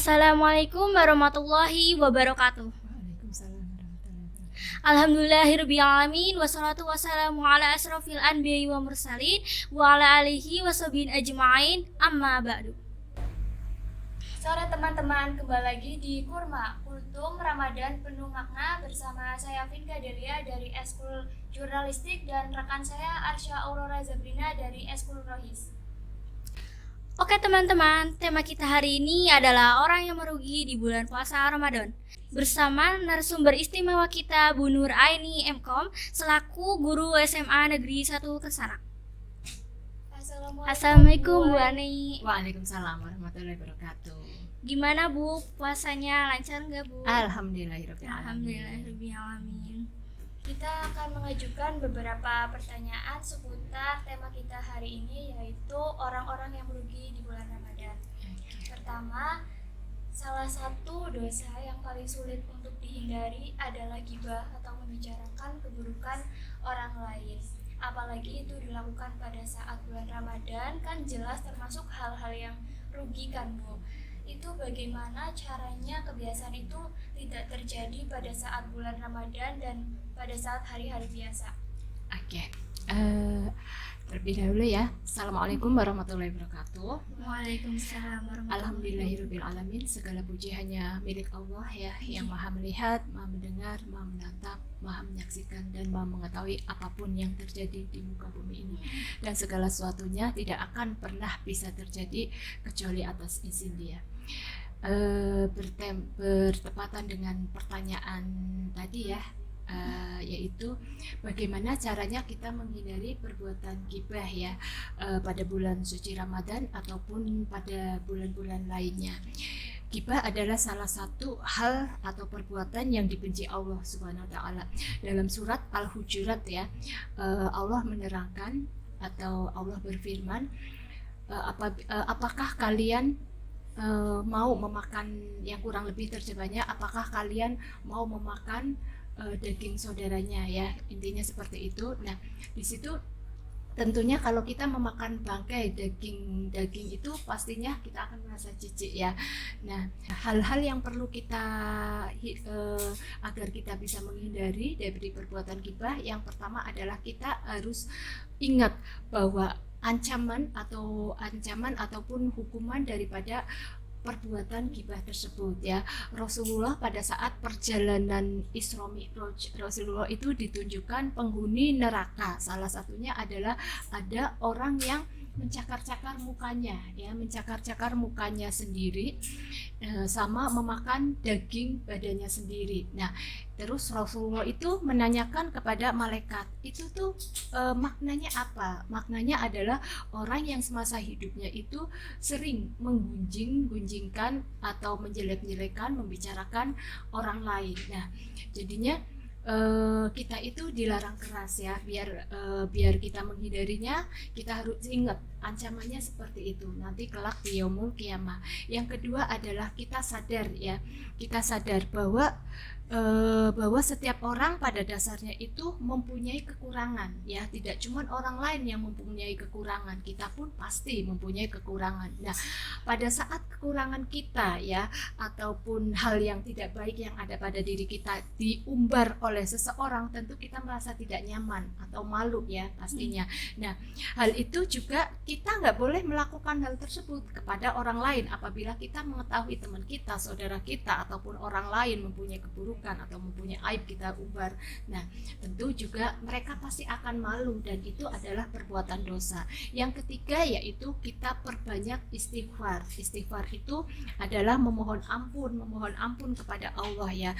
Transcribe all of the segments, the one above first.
Assalamualaikum warahmatullahi wabarakatuh. Waalaikumsalam warahmatullahi wabarakatuh. Alhamdulillahirrabbilalamin. Wassalatu wassalamu ala asrofil anbiya'i wa mursalin wa ala alihi wa sahbihi ajma'in. Amma ba'du. Sore teman-teman, kembali lagi di Kurma Kultum Ramadan Penuh Makna bersama saya Vinka Delia dari Eskul Jurnalistik dan rekan saya Arsya Aurora Zabrina dari Eskul Rohis. Oke teman-teman, tema kita hari ini adalah orang yang merugi di bulan puasa Ramadan. Bersama narasumber istimewa kita Bu Nur Aini MKom selaku guru SMA Negeri 1 Kesanak. Assalamualaikum Bu Aini. Waalaikumsalam warahmatullahi wabarakatuh. Gimana Bu, puasanya lancar nggak Bu? Alhamdulillahirabbil alamin. Alhamdulillahirrahmanirrahim. Kita akan mengajukan beberapa pertanyaan seputar tema kita hari ini, yaitu orang-orang yang merugi di bulan Ramadan. Pertama, salah satu dosa yang paling sulit untuk dihindari adalah ghibah atau membicarakan keburukan orang lain. Apalagi itu dilakukan pada saat bulan Ramadan, kan jelas termasuk hal-hal yang rugikan Bu. Itu bagaimana caranya kebiasaan itu tidak terjadi pada saat bulan Ramadan dan pada saat hari-hari biasa. Oke. Terlebih dahulu ya. Assalamualaikum warahmatullahi wabarakatuh. Waalaikumsalam warahmatullahi Alhamdulillahirabbil alamin. Segala puji hanya milik Allah ya, yang Maha melihat, Maha mendengar, Maha menatap, Maha menyaksikan dan Maha mengetahui apapun yang terjadi di muka bumi ini. Dan segala sesuatunya tidak akan pernah bisa terjadi kecuali atas izin Dia. Bertepatan dengan pertanyaan tadi ya, yaitu bagaimana caranya kita menghindari perbuatan ghibah ya, pada bulan suci Ramadan ataupun pada bulan-bulan lainnya. Ghibah adalah salah satu hal atau perbuatan yang dibenci Allah Subhanahu wa taala. Dalam surat Al-Hujurat ya, Allah menerangkan atau Allah berfirman, apakah kalian mau memakan, yang kurang lebih terjemahnya, apakah kalian mau memakan daging saudaranya ya, intinya seperti itu. Nah, di situ tentunya kalau kita memakan bangkai daging itu pastinya kita akan merasa jijik ya. Nah, hal-hal yang perlu kita agar kita bisa menghindari dari perbuatan ghibah, yang pertama adalah kita harus ingat bahwa ancaman ataupun hukuman daripada perbuatan ghibah tersebut ya. Rasulullah pada saat perjalanan Isra Mi'raj, Rasulullah itu ditunjukkan penghuni neraka. Salah satunya adalah ada orang yang mencakar-cakar mukanya sendiri, sama memakan daging badannya sendiri. Nah, terus Rasulullah itu menanyakan kepada malaikat, itu tuh maknanya apa? Maknanya adalah orang yang semasa hidupnya itu sering menggunjingkan atau menjelek-jelekan, membicarakan orang lain. Nah, jadinya kita itu dilarang keras ya, biar kita menghindarinya, kita harus ingat ancamannya seperti itu nanti kelak di yaumul qiyamah. Yang kedua adalah kita sadar bahwa setiap orang pada dasarnya itu mempunyai kekurangan ya, tidak cuma orang lain yang mempunyai kekurangan, kita pun pasti mempunyai kekurangan. Nah, pada saat kekurangan kita ya, ataupun hal yang tidak baik yang ada pada diri kita diumbar oleh seseorang, tentu kita merasa tidak nyaman atau malu ya pastinya. Nah, hal itu juga kita nggak boleh melakukan hal tersebut kepada orang lain apabila kita mengetahui teman kita, saudara kita, ataupun orang lain mempunyai keburukan atau mempunyai aib kita umbar. Nah, tentu juga mereka pasti akan malu dan itu adalah perbuatan dosa. Yang ketiga yaitu kita perbanyak istighfar. Istighfar itu adalah memohon ampun kepada Allah ya.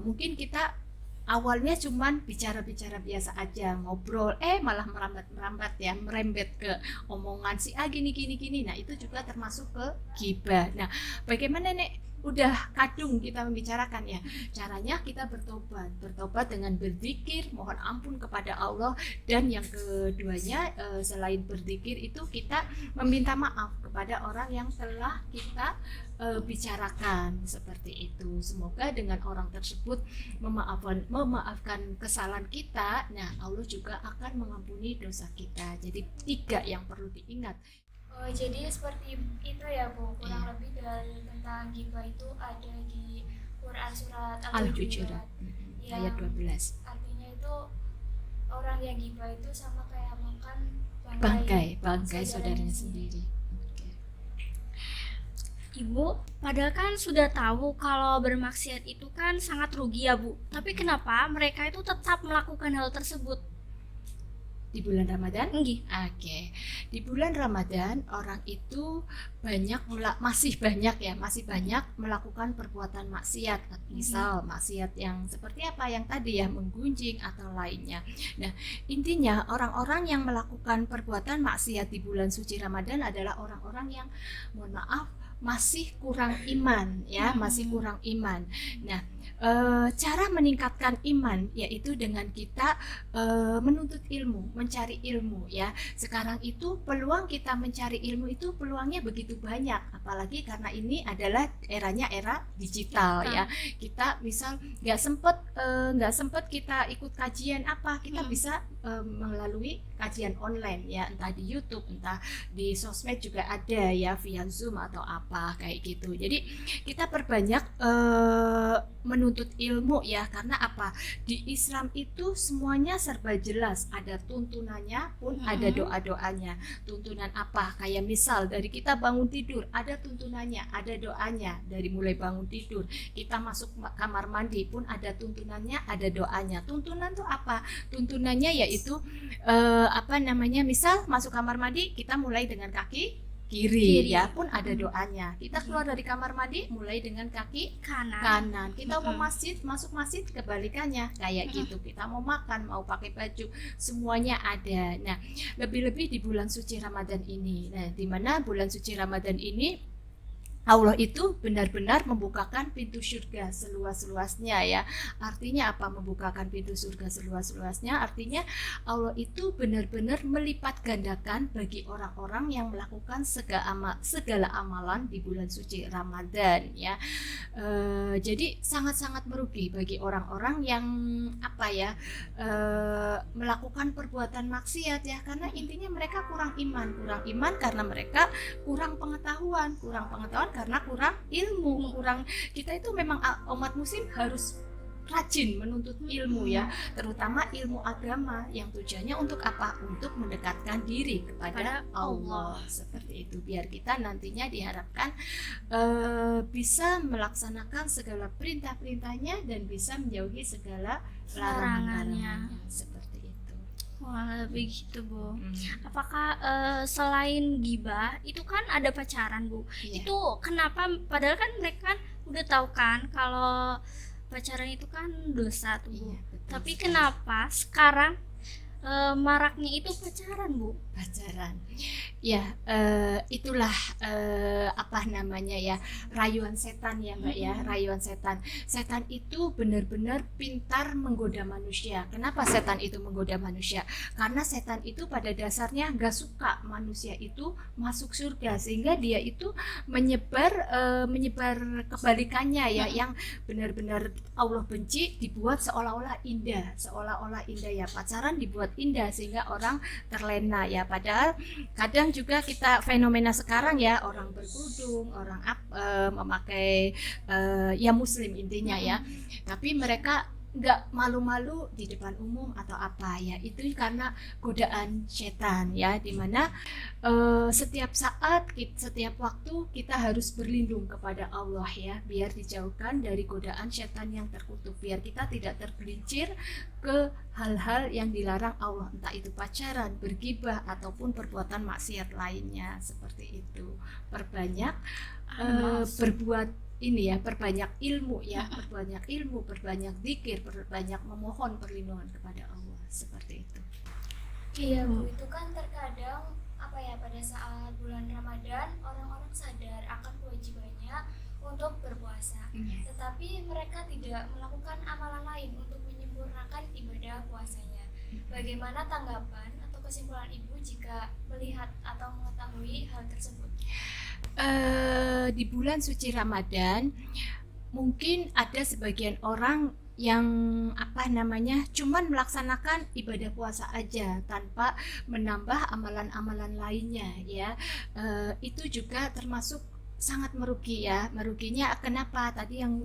Mungkin kita awalnya cuman bicara-bicara biasa aja, ngobrol, malah merembet ke omongan si A gini. Nah, itu juga termasuk ke ghibah. Nah, bagaimana nek udah kadung kita membicarakan ya, caranya kita bertobat dengan berzikir, mohon ampun kepada Allah, dan yang keduanya selain berzikir itu kita meminta maaf kepada orang yang telah kita bicarakan seperti itu. Semoga dengan orang tersebut memaafkan kesalahan kita. Nah, Allah juga akan mengampuni dosa kita. Jadi 3 yang perlu diingat. Oh, jadi seperti itu ya Bu, kurang lebih dari tentang ghibah itu ada di Quran surat Al-Hujurat Al-Hujurat ayat yang 12. artinya itu orang yang ghibah itu sama kayak makan Bangkai saudaranya sendiri. Oke. Ibu, padahal kan sudah tahu kalau bermaksiat itu kan sangat rugi ya Bu. Tapi kenapa mereka itu tetap melakukan hal tersebut? Di bulan Ramadan? Nggih. Oke. Di bulan Ramadan orang itu masih banyak melakukan perbuatan maksiat. Misal maksiat yang seperti apa yang tadi ya, menggunjing atau lainnya. Nah, intinya orang-orang yang melakukan perbuatan maksiat di bulan suci Ramadan adalah orang-orang yang, mohon maaf, masih kurang iman ya, masih kurang iman. Nah, cara meningkatkan iman yaitu dengan kita menuntut ilmu, mencari ilmu ya. Sekarang itu peluang kita mencari ilmu itu peluangnya begitu banyak, apalagi karena ini adalah eranya era digital ya. Kita misal nggak sempet kita ikut kajian apa, kita bisa melalui kajian online ya, entah di YouTube, entah di sosmed juga ada ya, via Zoom atau apa kayak gitu. Jadi kita perbanyak menuntut ilmu ya, karena apa, di Islam itu semuanya serba jelas, ada tuntunannya pun ada doa-doanya. Tuntunan apa, kayak misal dari kita bangun tidur ada tuntunannya, ada doanya. Dari mulai bangun tidur kita masuk kamar mandi pun ada tuntunannya, ada doanya. Tuntunan tuh apa, tuntunannya yaitu misal masuk kamar mandi kita mulai dengan kaki kiri ya, pun ada doanya. Kita keluar dari kamar mandi mulai dengan kaki kanan. Kita mau masuk masjid kebalikannya kayak gitu. Kita mau makan, mau pakai baju, semuanya ada. Nah, lebih-lebih di bulan suci Ramadan ini. Nah, di mana bulan suci Ramadan ini Allah itu benar-benar membukakan pintu surga seluas-luasnya ya. Artinya apa membukakan pintu surga seluas-luasnya? Artinya Allah itu benar-benar melipat gandakan bagi orang-orang yang melakukan segala amalan di bulan suci Ramadan ya. Jadi sangat-sangat merugi bagi orang-orang yang melakukan perbuatan maksiat ya, karena intinya mereka kurang iman karena mereka kurang pengetahuan karena kurang ilmu, kita itu memang umat muslim harus rajin menuntut ilmu ya, terutama ilmu agama yang tujuannya untuk apa? Untuk mendekatkan diri kepada Allah. Seperti itu, biar kita nantinya diharapkan bisa melaksanakan segala perintah-perintahnya dan bisa menjauhi segala larangan-larangannya. Seperti itu. Wah, begitu Bu. Apakah selain gibah itu kan ada pacaran Bu? Iya. Itu kenapa? Padahal kan mereka kan udah tahu kan kalau pacaran itu kan dosa tuh Bu. Iya, betul Tapi sekali. kenapa sekarang maraknya itu pacaran Bu? Pacaran ya, itulah rayuan setan ya Mbak ya, rayuan setan itu benar-benar pintar menggoda manusia. Kenapa setan itu menggoda manusia? Karena setan itu pada dasarnya nggak suka manusia itu masuk surga, sehingga dia itu menyebar kebalikannya ya, yang benar-benar Allah benci dibuat seolah-olah indah ya. Pacaran dibuat indah sehingga orang terlena ya. Padahal kadang juga kita fenomena sekarang ya, orang berkerudung, orang memakai ya muslim intinya ya, tapi mereka nggak malu-malu di depan umum atau apa ya, itu karena godaan setan ya, dimana setiap saat, setiap waktu kita harus berlindung kepada Allah ya, biar dijauhkan dari godaan setan yang terkutuk, biar kita tidak tergelincir ke hal-hal yang dilarang Allah, entah itu pacaran, bergibah ataupun perbuatan maksiat lainnya. Seperti itu, perbanyak berbuat ini ya, perbanyak ilmu ya, perbanyak zikir, perbanyak memohon perlindungan kepada Allah. Seperti itu. Iya Bu, itu kan terkadang pada saat bulan Ramadan orang-orang sadar akan kewajibannya untuk berpuasa, tetapi mereka tidak melakukan amalan lain untuk menyempurnakan ibadah puasanya. Bagaimana tanggapan atau kesimpulan Ibu jika melihat atau mengetahui hal tersebut? Di bulan suci Ramadan mungkin ada sebagian orang yang cuman melaksanakan ibadah puasa aja tanpa menambah amalan-amalan lainnya ya. Itu juga termasuk sangat merugi ya. Meruginya kenapa? Tadi yang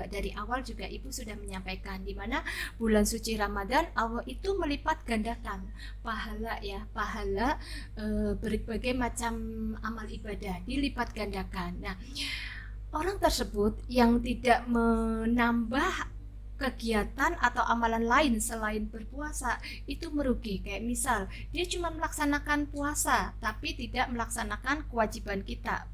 dari awal juga Ibu sudah menyampaikan, di mana bulan suci Ramadan Allah itu melipat gandakan pahala ya, pahala berbagai macam amal ibadah dilipat gandakan. Nah, orang tersebut yang tidak menambah kegiatan atau amalan lain selain berpuasa itu merugi. Kayak misal dia cuma melaksanakan puasa tapi tidak melaksanakan kewajiban kita,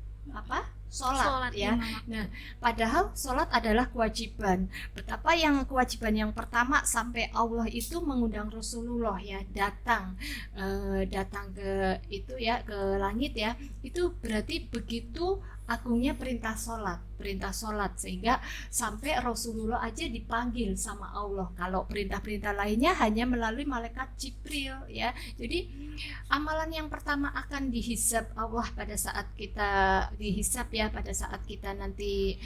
sholat ya. Nah, padahal sholat adalah kewajiban. Betapa yang kewajiban yang pertama sampai Allah itu mengundang Rasulullah ya datang ke itu ya, ke langit ya. Itu berarti begitu agungnya perintah sholat sehingga sampai Rasulullah aja dipanggil sama Allah. Kalau perintah-perintah lainnya hanya melalui malaikat Jibril ya. Jadi amalan yang pertama akan dihisab Allah pada saat kita dihisab ya, pada saat kita nanti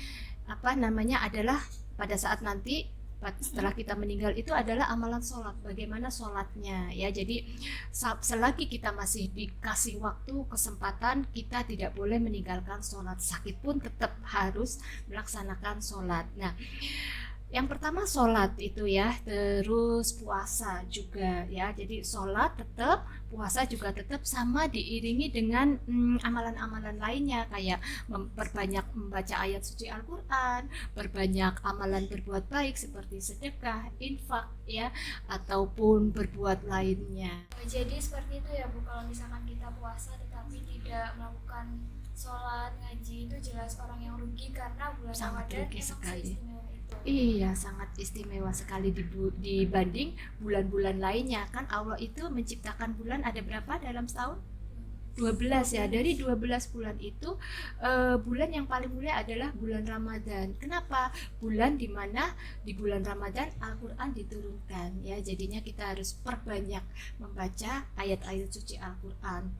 adalah pada saat nanti setelah kita meninggal itu adalah amalan sholat. Bagaimana sholatnya ya. Jadi selagi kita masih dikasih waktu, kesempatan, kita tidak boleh meninggalkan sholat. Sakit pun tetap harus melaksanakan sholat. Nah, yang pertama sholat itu ya, terus puasa juga ya. Jadi sholat tetap, puasa juga tetap, sama diiringi dengan amalan-amalan lainnya kayak memperbanyak membaca ayat suci Al-Quran, berbanyak amalan berbuat baik seperti sedekah, infak ya, ataupun berbuat lainnya. Jadi seperti itu ya Bu, kalau misalkan kita puasa tetapi tidak melakukan sholat, ngaji, itu jelas orang yang rugi karena bulan Ramadan rugi sekali. itu. Iya, sangat istimewa sekali dibanding bulan-bulan lainnya. Kan Allah itu menciptakan bulan ada berapa dalam setahun? 12 ya. Dari 12 bulan itu bulan yang paling mulia adalah bulan Ramadan. Kenapa? Bulan dimana di bulan Ramadan Al-Quran diturunkan ya. Jadinya kita harus perbanyak membaca ayat-ayat suci Al-Quran.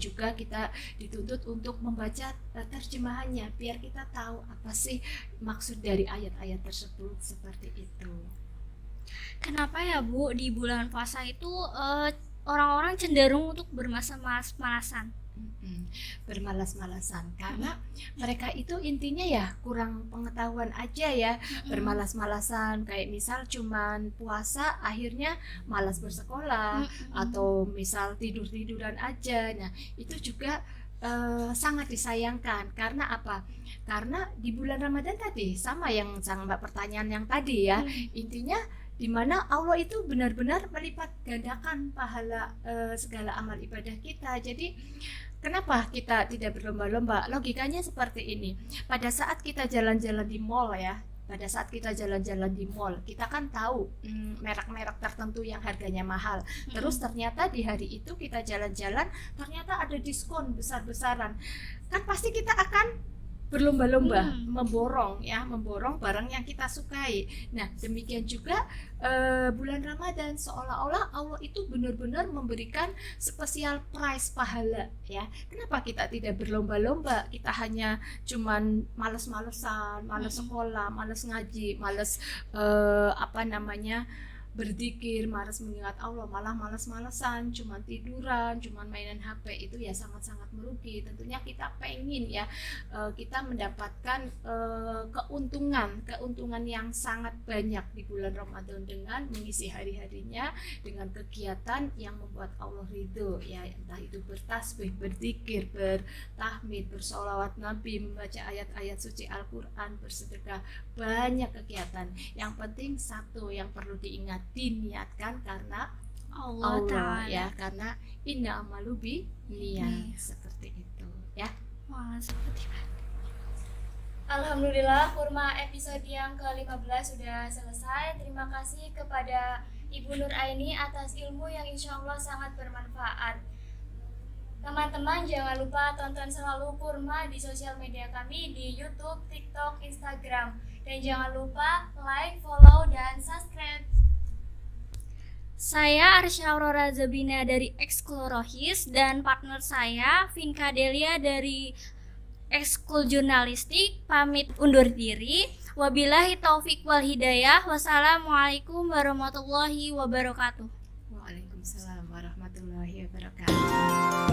Juga kita dituntut untuk membaca terjemahannya biar kita tahu apa sih maksud dari ayat-ayat tersebut, seperti itu. Kenapa ya Bu di bulan puasa itu orang-orang cenderung untuk bermalas-malasan? Bermalas-malasan karena mereka itu intinya ya kurang pengetahuan aja ya. Bermalas-malasan kayak misal cuman puasa akhirnya malas bersekolah, atau misal tidur-tiduran aja. Nah, itu juga sangat disayangkan. Karena apa? Karena di bulan Ramadan tadi sama yang Mbak pertanyaan yang tadi ya, intinya di mana Allah itu benar-benar melipat gandakan pahala segala amal ibadah kita. Jadi kenapa kita tidak berlomba-lomba? Logikanya seperti ini. Pada saat kita jalan-jalan di mall ya, pada saat kita jalan-jalan di mall, kita kan tahu merek-merek tertentu yang harganya mahal. Terus ternyata di hari itu kita jalan-jalan, ternyata ada diskon besar-besaran. Kan pasti kita akan berlomba-lomba memborong barang yang kita sukai. Nah, demikian juga bulan Ramadan, seolah-olah Allah itu benar-benar memberikan spesial prize pahala ya. Kenapa kita tidak berlomba-lomba? Kita hanya cuman malas-malesan, malas sekolah, malas ngaji, malas berzikir, malas mengingat Allah, malah malas-malesan, cuman tiduran, cuman mainan HP, itu ya sangat-sangat merugi. Tentunya kita pengen ya kita mendapatkan keuntungan yang sangat banyak di bulan Ramadan dengan mengisi hari-harinya dengan kegiatan yang membuat Allah ridho ya, entah itu bertasbih, berzikir, bertahmid, bersolawat Nabi, membaca ayat-ayat suci Al-Quran, bersedekah, banyak kegiatan. Yang penting satu yang perlu diingat, diniatkan karena Allah ya, karena inna amalu bi niat, seperti itu ya. Wah, seperti itu. Alhamdulillah, kurma episode yang ke-15 sudah selesai. Terima kasih kepada Ibu Nur Aini atas ilmu yang insya Allah sangat bermanfaat. Teman-teman jangan lupa tonton selalu Kurma di sosial media kami di YouTube, TikTok, Instagram. Dan jangan lupa like, follow, dan subscribe. Saya Arsya Aurora Zabina dari Explorohis dan partner saya Vinka Delia dari Ekskul Jurnalistik pamit undur diri. Wabillahi taufik wal hidayah. Wassalamualaikum warahmatullahi wabarakatuh. Waalaikumsalam warahmatullahi wabarakatuh.